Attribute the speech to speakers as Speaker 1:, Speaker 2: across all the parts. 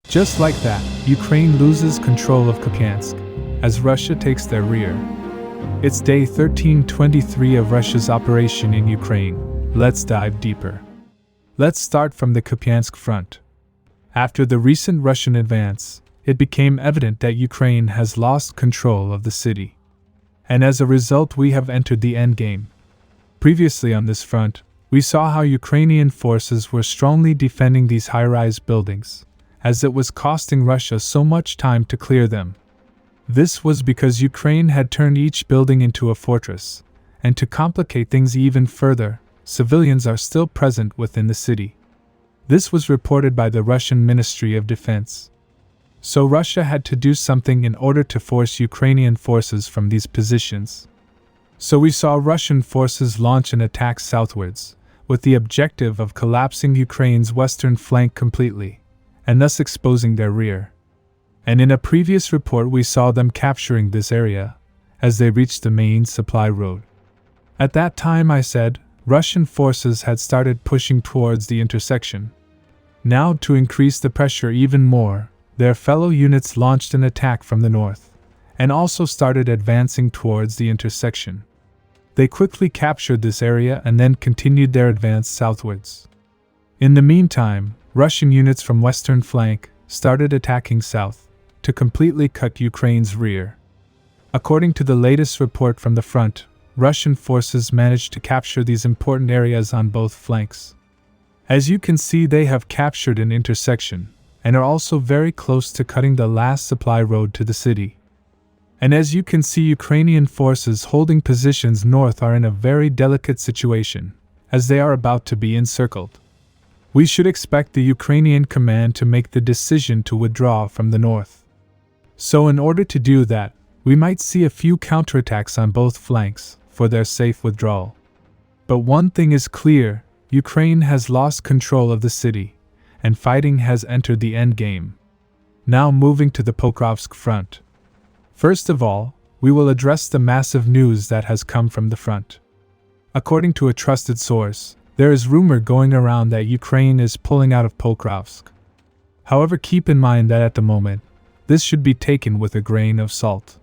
Speaker 1: Just like that, Ukraine loses control of Kupyansk, as Russia takes their rear. It's day 1323 of Russia's operation in Ukraine. Let's dive deeper. Let's start from the Kupyansk front. After the recent Russian advance, it became evident that Ukraine has lost control of the city. And as a result, we have entered the endgame. Previously on this front, we saw how Ukrainian forces were strongly defending these high-rise buildings, as it was costing Russia so much time to clear them. This was because Ukraine had turned each building into a fortress, and to complicate things even further, civilians are still present within the city. This was reported by the Russian Ministry of Defense. So Russia had to do something in order to force Ukrainian forces from these positions. So we saw Russian forces launch an attack southwards, with the objective of collapsing Ukraine's western flank completely, and thus exposing their rear. And in a previous report we saw them capturing this area, as they reached the main supply road. At that time I said, Russian forces had started pushing towards the intersection. Now, to increase the pressure even more, their fellow units launched an attack from the north, and also started advancing towards the intersection. They quickly captured this area and then continued their advance southwards. In the meantime, Russian units from western flank started attacking south, to completely cut Ukraine's rear. According to the latest report from the front, Russian forces managed to capture these important areas on both flanks. As you can see, they have captured an intersection, and are also very close to cutting the last supply road to the city. And as you can see, Ukrainian forces holding positions north are in a very delicate situation, as they are about to be encircled. We should expect the Ukrainian command to make the decision to withdraw from the north. So in order to do that, we might see a few counterattacks on both flanks for their safe withdrawal. But one thing is clear, Ukraine has lost control of the city, and fighting has entered the endgame. Now moving to the Pokrovsk front. First of all, we will address the massive news that has come from the front. According to a trusted source, there is rumor going around that Ukraine is pulling out of Pokrovsk. However, keep in mind that at the moment, this should be taken with a grain of salt.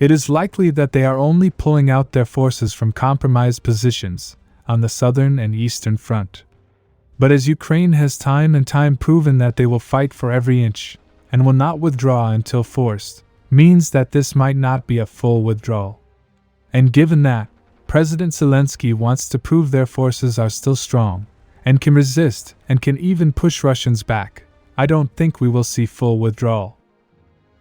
Speaker 1: It is likely that they are only pulling out their forces from compromised positions on the southern and eastern front. But as Ukraine has time and time proven that they will fight for every inch, and will not withdraw until forced, means that this might not be a full withdrawal. And given that, President Zelensky wants to prove their forces are still strong, and can resist, and can even push Russians back, I don't think we will see full withdrawal.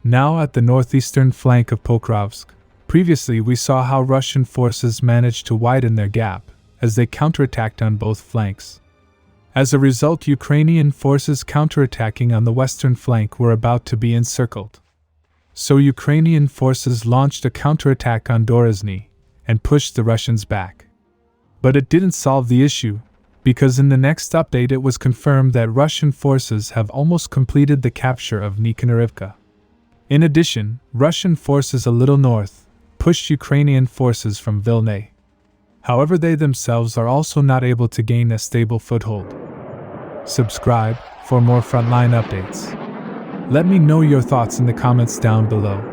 Speaker 1: Now at the northeastern flank of Pokrovsk, previously we saw how Russian forces managed to widen their gap, as they counterattacked on both flanks. As a result, Ukrainian forces counterattacking on the western flank were about to be encircled. So Ukrainian forces launched a counterattack on Dorozhny, and pushed the Russians back. But it didn't solve the issue, because in the next update it was confirmed that Russian forces have almost completed the capture of Nikolaevka. In addition, Russian forces a little north pushed Ukrainian forces from Vilna. However, they themselves are also not able to gain a stable foothold. Subscribe for more frontline updates. Let me know your thoughts in the comments down below.